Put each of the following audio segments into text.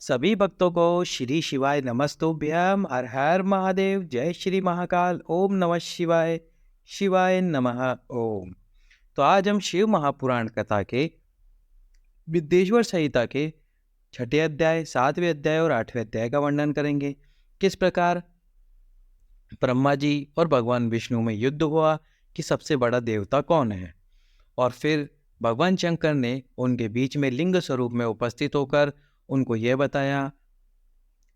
सभी भक्तों को श्री शिवाय नमस्तुभ्यम। हर हर महादेव। जय श्री महाकाल। ओम नमः शिवाय। शिवाय नमः। ओम। तो आज हम शिव महापुराण कथा के विद्येश्वर संहिता के छठे अध्याय, सातवें अध्याय और आठवें अध्याय का वर्णन करेंगे। किस प्रकार ब्रह्मा जी और भगवान विष्णु में युद्ध हुआ कि सबसे बड़ा देवता कौन है, और फिर भगवान शंकर ने उनके बीच में लिंग स्वरूप में उपस्थित होकर उनको यह बताया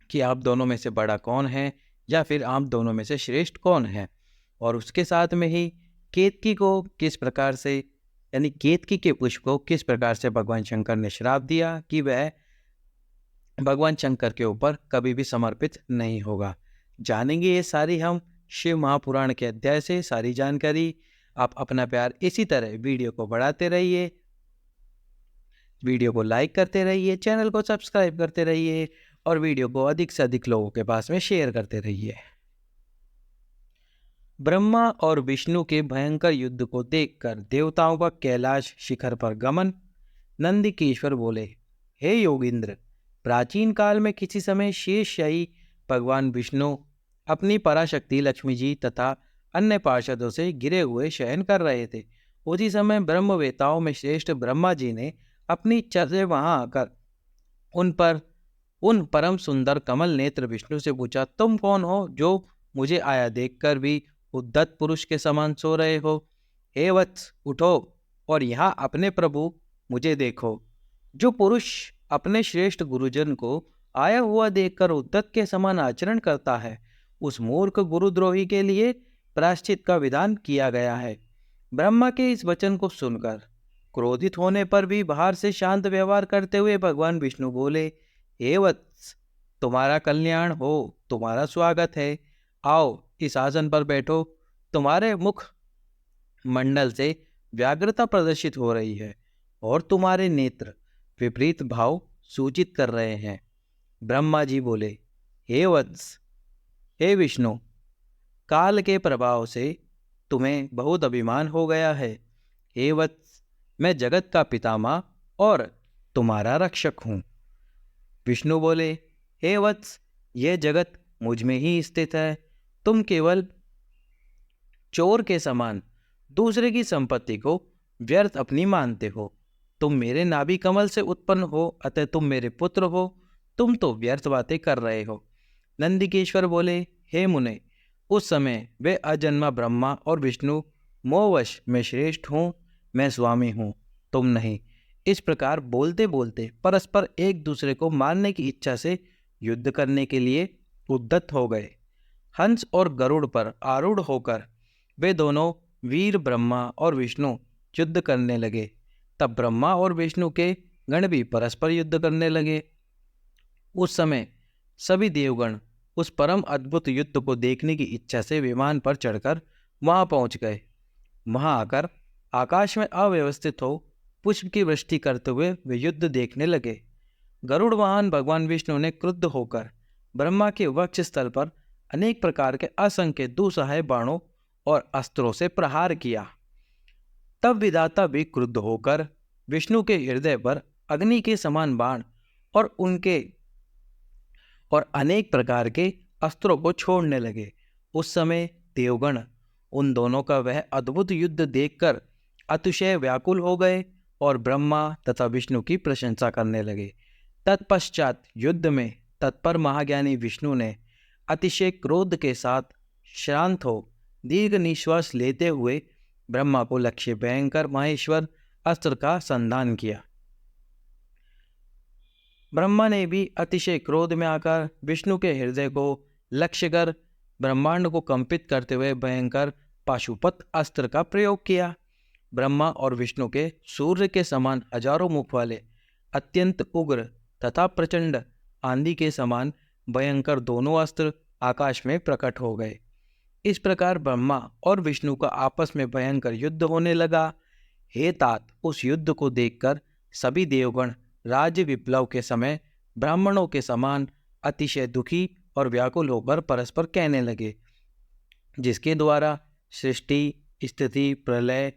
कि आप दोनों में से बड़ा कौन है, या फिर आप दोनों में से श्रेष्ठ कौन है। और उसके साथ में ही केतकी को किस प्रकार से, यानी केतकी के पुष्प को किस प्रकार से भगवान शंकर ने श्राप दिया कि वह भगवान शंकर के ऊपर कभी भी समर्पित नहीं होगा। जानेंगे ये सारी हम शिव महापुराण के अध्याय से सारी जानकारी। आप अपना प्यार इसी तरह वीडियो को बढ़ाते रहिए, वीडियो को लाइक करते रहिए, चैनल को सब्सक्राइब करते रहिए और वीडियो को अधिक से अधिक लोगों के पास में शेयर करते रहिए। ब्रह्मा और विष्णु के भयंकर युद्ध को देखकर देवताओं का कैलाश शिखर पर गमन। नंदिकेश्वर बोले, हे योगींद्र, प्राचीन काल में किसी समय शेषशाही भगवान विष्णु अपनी पराशक्ति लक्ष्मी जी तथा अन्य पार्षदों से घिरे हुए शयन कर रहे थे। उसी समय ब्रह्मवेताओं में श्रेष्ठ ब्रह्मा जी ने अपनी इच्छा से वहां आकर उन परम सुंदर कमल नेत्र विष्णु से पूछा, तुम कौन हो जो मुझे आया देखकर भी उद्धत पुरुष के समान सो रहे हो? हे वत्स, उठो और यहाँ अपने प्रभु मुझे देखो। जो पुरुष अपने श्रेष्ठ गुरुजन को आया हुआ देखकर उद्धत के समान आचरण करता है, उस मूर्ख गुरुद्रोही के लिए प्रायश्चित का विधान किया गया है। ब्रह्मा के इस वचन को सुनकर क्रोधित होने पर भी बाहर से शांत व्यवहार करते हुए भगवान विष्णु बोले, हे वत्स, तुम्हारा कल्याण हो, तुम्हारा स्वागत है। आओ इस आसन पर बैठो। तुम्हारे मुख मंडल से व्याग्रता प्रदर्शित हो रही है और तुम्हारे नेत्र विपरीत भाव सूचित कर रहे हैं। ब्रह्मा जी बोले, हे वत्स, हे विष्णु, काल के प्रभाव से तुम्हें बहुत अभिमान हो गया है। हे वत्स, मैं जगत का पितामह और तुम्हारा रक्षक हूँ। विष्णु बोले, हे वत्स, यह जगत मुझ में ही स्थित है। तुम केवल चोर के समान दूसरे की संपत्ति को व्यर्थ अपनी मानते हो। तुम मेरे नाभि कमल से उत्पन्न हो, अतः तुम मेरे पुत्र हो। तुम तो व्यर्थ बातें कर रहे हो। नंदिकेश्वर बोले, हे मुने, उस समय वे अजन्मा ब्रह्मा और विष्णु मोहवश मैं श्रेष्ठ हूँ, मैं स्वामी हूँ, तुम नहीं। इस प्रकार बोलते बोलते परस्पर एक दूसरे को मारने की इच्छा से युद्ध करने के लिए उद्यत हो गए। हंस और गरुड़ पर आरूढ़ होकर वे दोनों वीर ब्रह्मा और विष्णु युद्ध करने लगे। तब ब्रह्मा और विष्णु के गण भी परस्पर युद्ध करने लगे। उस समय सभी देवगण उस परम अद्भुत युद्ध को देखने की इच्छा से विमान पर चढ़कर वहां पहुंच गए। वहां आकर आकाश में अव्यवस्थित हो पुष्प की वृष्टि करते हुए वे युद्ध देखने लगे। गरुड़ वाहन भगवान विष्णु ने क्रुद्ध होकर ब्रह्मा के वक्ष स्थल पर अनेक प्रकार के असंख्य दुस्सहाय बाणों और अस्त्रों से प्रहार किया। तब विधाता भी क्रुद्ध होकर विष्णु के हृदय पर अग्नि के समान बाण और अनेक प्रकार के अस्त्रों को छोड़ने लगे। उस समय देवगण उन दोनों का वह अद्भुत युद्ध देखकर अतिशय व्याकुल हो गए और ब्रह्मा तथा विष्णु की प्रशंसा करने लगे। तत्पश्चात युद्ध में तत्पर महाज्ञानी विष्णु ने अतिशय क्रोध के साथ शांत हो दीर्घ निश्वास लेते हुए ब्रह्मा को लक्ष्य भयंकर महेश्वर अस्त्र का संधान किया। ब्रह्मा ने भी अतिशय क्रोध में आकर विष्णु के हृदय को लक्ष्य कर ब्रह्मांड को कंपित करते हुए भयंकर पाशुपत अस्त्र का प्रयोग किया। ब्रह्मा और विष्णु के सूर्य के समान हजारों मुख वाले अत्यंत उग्र तथा प्रचंड आंधी के समान भयंकर दोनों अस्त्र आकाश में प्रकट हो गए। इस प्रकार ब्रह्मा और विष्णु का आपस में भयंकर युद्ध होने लगा। हे तात, उस युद्ध को देखकर सभी देवगण राज्य विप्लव के समय ब्राह्मणों के समान अतिशय दुखी और व्याकुल होकर परस्पर कहने लगे, जिसके द्वारा सृष्टि, स्थिति, प्रलय,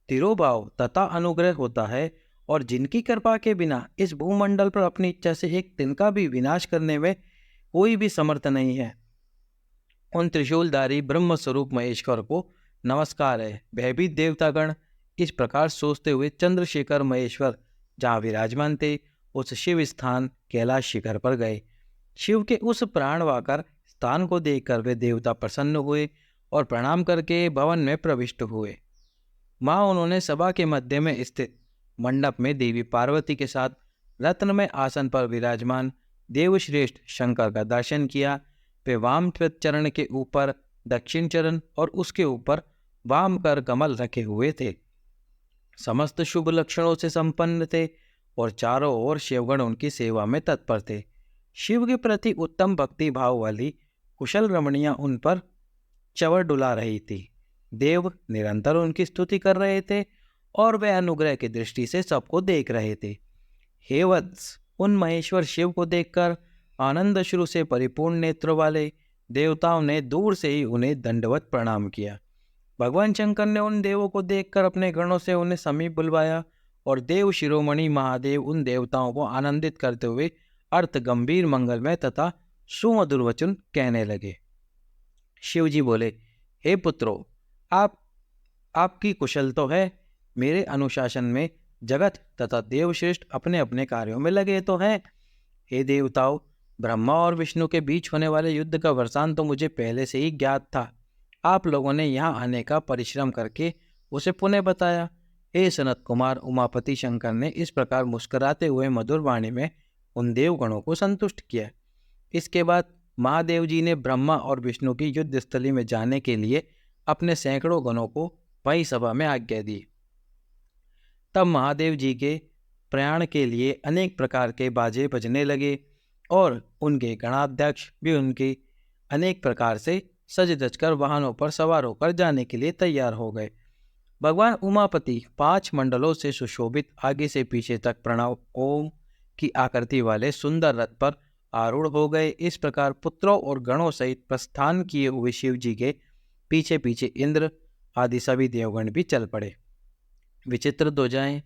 तिरोभाव तथा अनुग्रह होता है, और जिनकी कृपा के बिना इस भूमंडल पर अपनी इच्छा से एक तिनका भी विनाश करने में कोई भी समर्थ नहीं है, उन त्रिशूलधारी ब्रह्म स्वरूप महेश्वर को नमस्कार है। भयभीत देवतागण इस प्रकार सोचते हुए चंद्रशेखर महेश्वर जहाँ विराजमान थे उस शिव स्थान कैलाश शिखर पर गए। शिव के उस प्राणवाकर स्थान को देखकर वे देवता प्रसन्न हुए और प्रणाम करके भवन में प्रविष्ट हुए। माँ उन्होंने सभा के मध्य में स्थित मंडप में देवी पार्वती के साथ रत्नमय आसन पर विराजमान देवश्रेष्ठ शंकर का दर्शन किया। वे वाम चरण के ऊपर दक्षिण चरण और उसके ऊपर वाम कर कमल रखे हुए थे। समस्त शुभ लक्षणों से संपन्न थे और चारों ओर शिवगण उनकी सेवा में तत्पर थे। शिव के प्रति उत्तम भक्ति भाव वाली कुशल रमणियां उन पर चवर डुला रही थी। देव निरंतर उनकी स्तुति कर रहे थे और वे अनुग्रह की दृष्टि से सबको देख रहे थे। हे वत्स, उन महेश्वर शिव को देखकर आनंद अश्रु से परिपूर्ण नेत्र वाले देवताओं ने दूर से ही उन्हें दंडवत प्रणाम किया। भगवान शंकर ने उन देवों को देखकर अपने गणों से उन्हें समीप बुलवाया और देव शिरोमणि महादेव उन देवताओं को आनंदित करते हुए अर्थ गंभीर मंगलमय तथा सुमधुर वचन कहने लगे। शिव जी बोले, हे पुत्रों, आपकी कुशल तो है, मेरे अनुशासन में जगत तथा देवश्रेष्ठ अपने अपने कार्यों में लगे तो हैं। हे देवताओं, ब्रह्मा और विष्णु के बीच होने वाले युद्ध का वृतांत तो मुझे पहले से ही ज्ञात था। आप लोगों ने यहाँ आने का परिश्रम करके उसे पुनः बताया। हे सनत कुमार, उमापति शंकर ने इस प्रकार मुस्कुराते हुए मधुर वाणी में उन देवगणों को संतुष्ट किया। इसके बाद महादेव जी ने ब्रह्मा और विष्णु की युद्ध स्थली में जाने के लिए अपने सैकड़ों गणों को वही सभा में आज्ञा दी। तब महादेव जी के प्रयाण के लिए अनेक प्रकार के बाजे बजने लगे और उनके गणाध्यक्ष भी उनके अनेक प्रकार से सज धज कर वाहनों पर सवार होकर जाने के लिए तैयार हो गए। भगवान उमापति 5 मंडलों से सुशोभित आगे से पीछे तक प्रणव ओम की आकृति वाले सुंदर रथ पर आरूढ़ हो गए। इस प्रकार पुत्रों और गणों सहित प्रस्थान किए हुए शिव जी के पीछे पीछे इंद्र आदि सभी देवगण भी चल पड़े। विचित्र ध्वजाएं,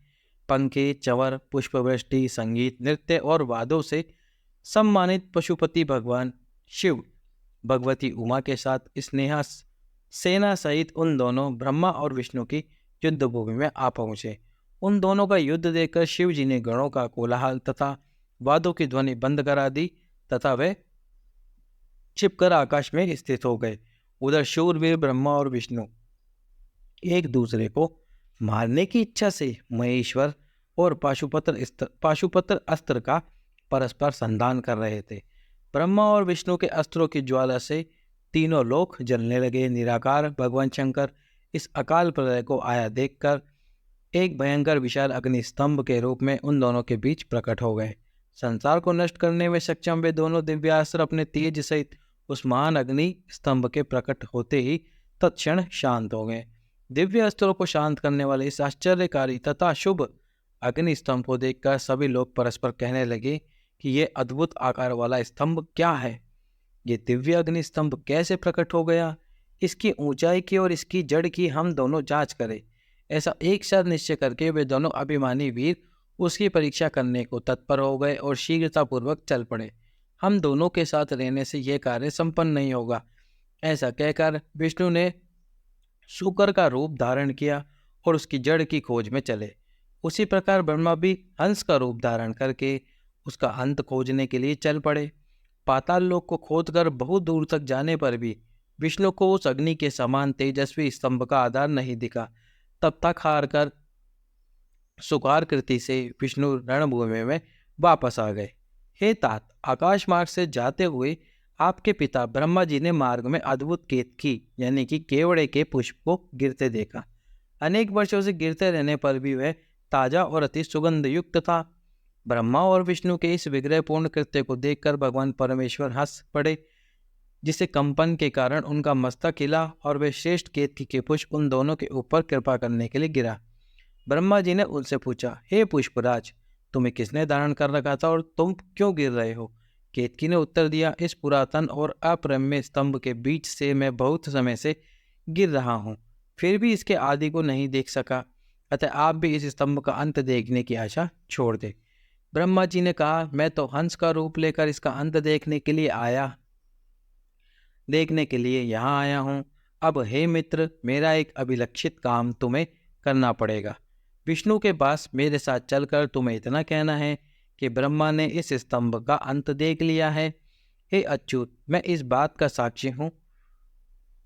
पंखे, चंवर, पुष्पवृष्टि, संगीत, नृत्य और वादों से सम्मानित पशुपति भगवान शिव भगवती उमा के साथ स्नेहा सेना सहित उन दोनों ब्रह्मा और विष्णु की युद्ध भूमि में आ पहुंचे। उन दोनों का युद्ध देखकर शिव जी ने गणों का कोलाहल तथा वादों की ध्वनि बंद करा दी तथा वे छिपकर आकाश में स्थित हो गए। उधर शूरवीर ब्रह्मा और विष्णु एक दूसरे को मारने की इच्छा से महेश्वर और पाशुपत्र अस्त्र का परस्पर संधान कर रहे थे। ब्रह्मा और विष्णु के अस्त्रों की ज्वाला से तीनों लोक जलने लगे। निराकार भगवान शंकर इस अकाल प्रलय को आया देखकर एक भयंकर विशाल अग्नि स्तंभ के रूप में उन दोनों के बीच प्रकट हो गए। संसार को नष्ट करने में सक्षम वे दोनों दिव्यास्त्र अपने तेज सहित उस महान अग्नि स्तंभ के प्रकट होते ही तत्क्षण शांत हो गए। दिव्य अस्त्रों को शांत करने वाले इस आश्चर्यकारी तथा शुभ अग्नि स्तंभ को देखकर सभी लोग परस्पर कहने लगे कि यह अद्भुत आकार वाला स्तंभ क्या है? ये दिव्य अग्नि स्तंभ कैसे प्रकट हो गया? इसकी ऊंचाई की और इसकी जड़ की हम दोनों जांच करें। ऐसा एक साथ निश्चय करके वे दोनों अभिमानी वीर उसकी परीक्षा करने को तत्पर हो गए और शीघ्रतापूर्वक चल पड़े। हम दोनों के साथ रहने से यह कार्य संपन्न नहीं होगा। ऐसा कहकर विष्णु ने शूकर का रूप धारण किया और उसकी जड़ की खोज में चले। उसी प्रकार ब्रह्मा भी हंस का रूप धारण करके उसका अंत खोजने के लिए चल पड़े। पाताल लोक को खोदकर बहुत दूर तक जाने पर भी विष्णु को उस अग्नि के समान तेजस्वी स्तंभ का आधार नहीं दिखा। तब तक हार कर सुकार कृति से विष्णु रणभूमि में वापस आ गए। हे तात, आकाश मार्ग से जाते हुए आपके पिता ब्रह्मा जी ने मार्ग में अद्भुत केतकी यानी कि केवड़े के पुष्प को गिरते देखा। अनेक वर्षों से गिरते रहने पर भी वह ताजा और अति सुगंध युक्त था। ब्रह्मा और विष्णु के इस विग्रहपूर्ण कृत्य को देखकर भगवान परमेश्वर हंस पड़े, जिसे कंपन के कारण उनका मस्तक हिला और वे श्रेष्ठ केतकी के पुष्प उन दोनों के ऊपर कृपा करने के लिए गिरा। ब्रह्मा जी ने उनसे पूछा, हे पुष्पराज, तुम्हें किसने धारण कर रखा था और तुम क्यों गिर रहे हो? केतकी ने उत्तर दिया, इस पुरातन और अप्रम्य स्तंभ के बीच से मैं बहुत समय से गिर रहा हूँ, फिर भी इसके आदि को नहीं देख सका। अतः आप भी इस स्तंभ का अंत देखने की आशा छोड़ दे। ब्रह्मा जी ने कहा, मैं तो हंस का रूप लेकर इसका अंत देखने के लिए यहाँ आया हूँ। अब हे मित्र, मेरा एक अभिलक्षित काम तुम्हें करना पड़ेगा। विष्णु के पास मेरे साथ चलकर तुम्हें इतना कहना है कि ब्रह्मा ने इस स्तंभ का अंत देख लिया है। हे अच्युत, मैं इस बात का साक्षी हूँ।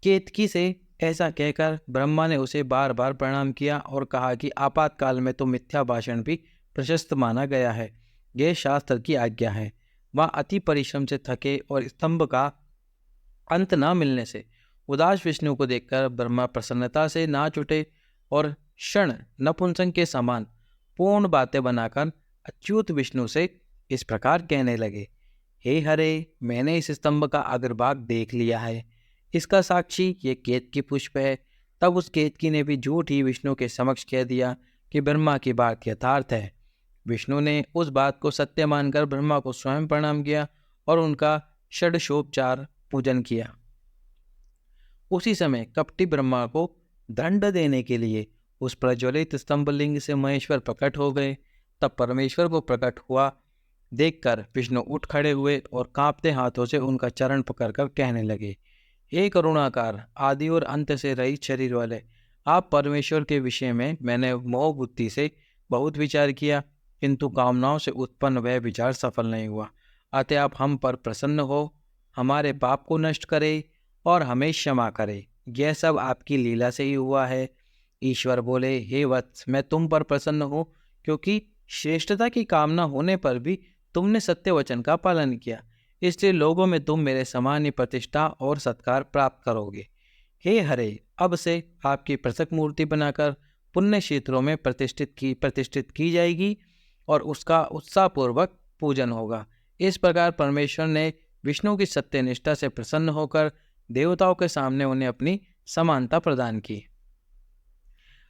केतकी से ऐसा कहकर ब्रह्मा ने उसे बार बार प्रणाम किया और कहा कि आपातकाल में तो मिथ्या भाषण भी प्रशस्त माना गया है। यह शास्त्र की आज्ञा है। वह अति परिश्रम से थके और स्तंभ का अंत न मिलने से उदास विष्णु को देखकर ब्रह्मा प्रसन्नता से नाच उठे और क्षण नपुंसक के समान पूर्ण बातें बनाकर अच्युत विष्णु से इस प्रकार कहने लगे। हे हरे, मैंने इस स्तंभ का अग्रभाग देख लिया है। इसका साक्षी ये केतकी पुष्प है। तब उस केतकी ने भी झूठ ही विष्णु के समक्ष कह दिया कि ब्रह्मा की बात यथार्थ है। विष्णु ने उस बात को सत्य मानकर ब्रह्मा को स्वयं प्रणाम किया और उनका षड्षोपचार पूजन किया। उसी समय कपटी ब्रह्मा को दंड देने के लिए उस प्रज्वलित स्तंभलिंग से महेश्वर प्रकट हो गए। तब परमेश्वर को प्रकट हुआ देखकर विष्णु उठ खड़े हुए और कांपते हाथों से उनका चरण पकड़कर कहने लगे, हे करुणाकार, आदि और अंत से रहित शरीर वाले, आप परमेश्वर के विषय में मैंने मोह बुद्धि से बहुत विचार किया, किंतु कामनाओं से उत्पन्न वह विचार सफल नहीं हुआ। अतः आप हम पर प्रसन्न हो, हमारे पाप को नष्ट करे और हमें क्षमा करे। यह सब आपकी लीला से ही हुआ है। ईश्वर बोले, हे वत्स, मैं तुम पर प्रसन्न हूँ, क्योंकि श्रेष्ठता की कामना होने पर भी तुमने सत्य वचन का पालन किया। इसलिए लोगों में तुम मेरे समान ही प्रतिष्ठा और सत्कार प्राप्त करोगे। हे हरे, अब से आपकी पृथक मूर्ति बनाकर पुण्य क्षेत्रों में प्रतिष्ठित की जाएगी और उसका उत्साहपूर्वक पूजन होगा। इस प्रकार परमेश्वर ने विष्णु की सत्यनिष्ठा से प्रसन्न होकर देवताओं के सामने उन्हें अपनी समानता प्रदान की।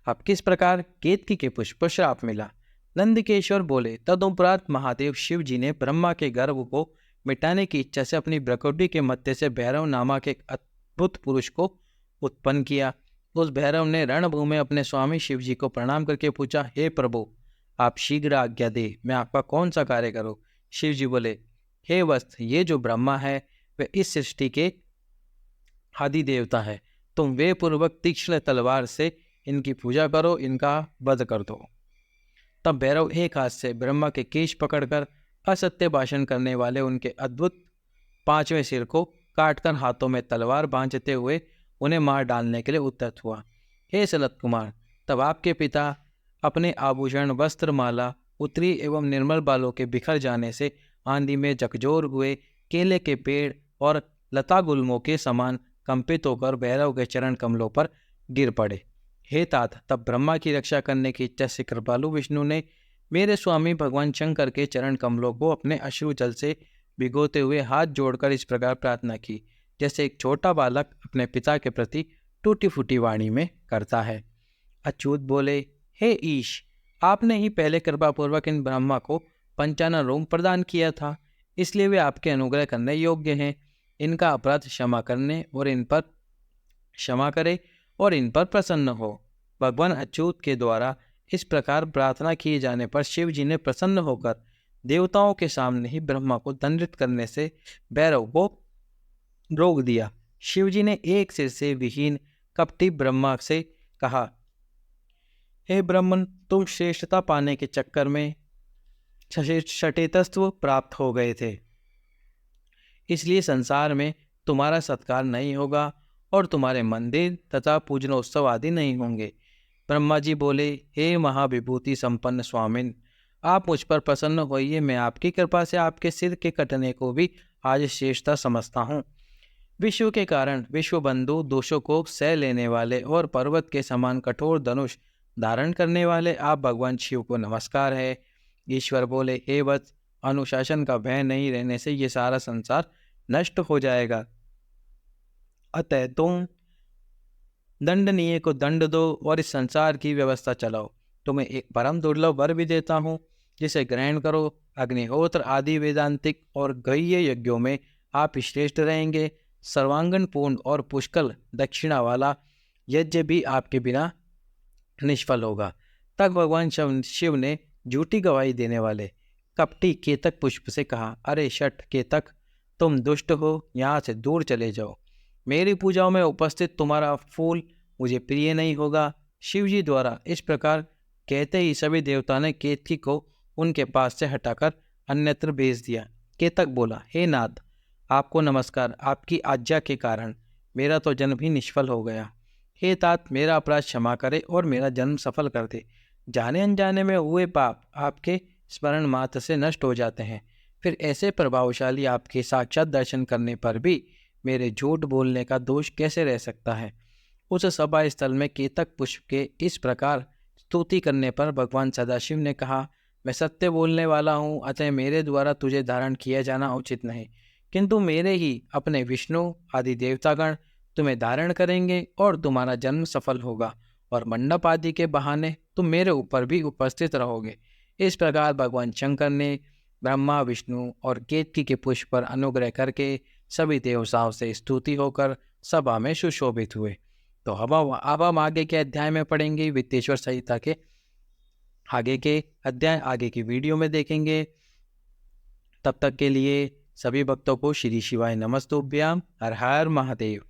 अब किस प्रकार केतकी के पुष्प पर श्राप मिला। नंदकेश्वर बोले, तदुपरांत महादेव शिव जी ने ब्रह्मा के गर्भ को मिटाने की इच्छा से अपनी भ्रकुटी के मध्य से भैरव नामक एक अद्भुत पुरुष को उत्पन्न किया। उस भैरव ने रणभूमि में अपने स्वामी शिव जी को प्रणाम करके पूछा, हे प्रभु, आप शीघ्र आज्ञा दे, मैं आपका कौन सा कार्य करूं। शिव जी बोले, हे वत्स, ये जो ब्रह्मा है वह इस सृष्टि के आदि देवता है। तुम वे पूर्वक तीक्ष्ण तलवार से इनकी पूजा करो, इनका वध कर दो। तब भैरव एक हाथ से ब्रह्मा के केश पकड़कर असत्य भाषण करने वाले उनके अद्भुत पांचवें सिर को काटकर हाथों में तलवार बांधते हुए उन्हें मार डालने के लिए उद्यत हुआ। हे सनत कुमार, तब आपके पिता अपने आभूषण, वस्त्र, माला, उत्तरी एवं निर्मल बालों के बिखर जाने से आंधी में झकझोर हुए केले के पेड़ और लता गुल्मों के समान कंपित होकर भैरव के चरण कमलों पर गिर पड़े। हे तात, तब ब्रह्मा की रक्षा करने की इच्छा से कृपालु विष्णु ने मेरे स्वामी भगवान शंकर के चरण कमलों को अपने अश्रु जल से भिगोते हुए हाथ जोड़कर इस प्रकार प्रार्थना की, जैसे एक छोटा बालक अपने पिता के प्रति टूटी फूटी वाणी में करता है। अच्युत बोले, हे ईश, आपने ही पहले कृपापूर्वक इन ब्रह्मा को पंचानन रोम प्रदान किया था, इसलिए वे आपके अनुग्रह करने योग्य हैं। इनका अपराध क्षमा करे और इन पर प्रसन्न हो। भगवान अच्युत के द्वारा इस प्रकार प्रार्थना किए जाने पर शिव जी ने प्रसन्न होकर देवताओं के सामने ही ब्रह्मा को दंडित करने से भैरव को रोक दिया। शिव जी ने एक सिर से विहीन कपटी ब्रह्मा से कहा, हे ब्रह्मन, तुम श्रेष्ठता पाने के चक्कर में षटेतत्व प्राप्त हो गए थे, इसलिए संसार में तुम्हारा सत्कार नहीं होगा और तुम्हारे मंदिर तथा पूजनोत्सव आदि नहीं होंगे। ब्रह्मा जी बोले, हे महाविभूति संपन्न स्वामिन, आप मुझ पर प्रसन्न होइए। मैं आपकी कृपा से आपके सिर के कटने को भी आज श्रेष्ठता समझता हूँ। विश्व के कारण विश्वबंधु दोषों को सह लेने वाले और पर्वत के समान कठोर धनुष धारण करने वाले आप भगवान शिव को नमस्कार है। ईश्वर बोले, हे वत्स, अनुशासन का भय नहीं रहने से ये सारा संसार नष्ट हो जाएगा। अतः तुम दंडनीय को दंड दो और इस संसार की व्यवस्था चलाओ। तुम्हें एक परम दुर्लभ वर भी देता हूँ, जिसे ग्रहण करो। अग्निहोत्र आदि वेदांतिक और गह्य यज्ञों में आप श्रेष्ठ रहेंगे। सर्वांगन पूर्ण और पुष्कल दक्षिणा वाला यज्ञ भी आपके बिना निष्फल होगा। तब भगवान शिव ने झूठी गवाही देने वाले कपटी केतक पुष्प से कहा, अरे शठ केतक, तुम दुष्ट हो, यहाँ से दूर चले जाओ। मेरी पूजाओं में उपस्थित तुम्हारा फूल मुझे प्रिय नहीं होगा। शिवजी द्वारा इस प्रकार कहते ही सभी देवता ने केतकी को उनके पास से हटाकर अन्यत्र भेज दिया। केतक बोला, हे नाथ, आपको नमस्कार। आपकी आज्ञा के कारण मेरा तो जन्म ही निष्फल हो गया। हे तात, मेरा अपराध क्षमा करे और मेरा जन्म सफल कर दे। जाने अनजाने में हुए पाप आपके स्मरण मात्र से नष्ट हो जाते हैं, फिर ऐसे प्रभावशाली आपके साक्षात दर्शन करने पर भी मेरे झूठ बोलने का दोष कैसे रह सकता है। उस सभा स्थल में केतक पुष्प के इस प्रकार स्तुति करने पर भगवान सदाशिव ने कहा, मैं सत्य बोलने वाला हूँ, अतः मेरे द्वारा तुझे धारण किया जाना उचित नहीं, किंतु मेरे ही अपने विष्णु आदि देवतागण तुम्हें धारण करेंगे और तुम्हारा जन्म सफल होगा और मंडप आदि के बहाने तुम मेरे ऊपर भी उपस्थित रहोगे। इस प्रकार भगवान शंकर ने ब्रह्मा, विष्णु और केतकी के पुष्प पर अनुग्रह करके सभी देवताओं से स्तुति होकर सभा में सुशोभित हुए। तो अब हम आगे के अध्याय में पढ़ेंगे। वित्तेश्वर संहिता के आगे के अध्याय आगे की वीडियो में देखेंगे। तब तक के लिए सभी भक्तों को श्री शिवाय नमस्तुभ्याम। हर हर महादेव।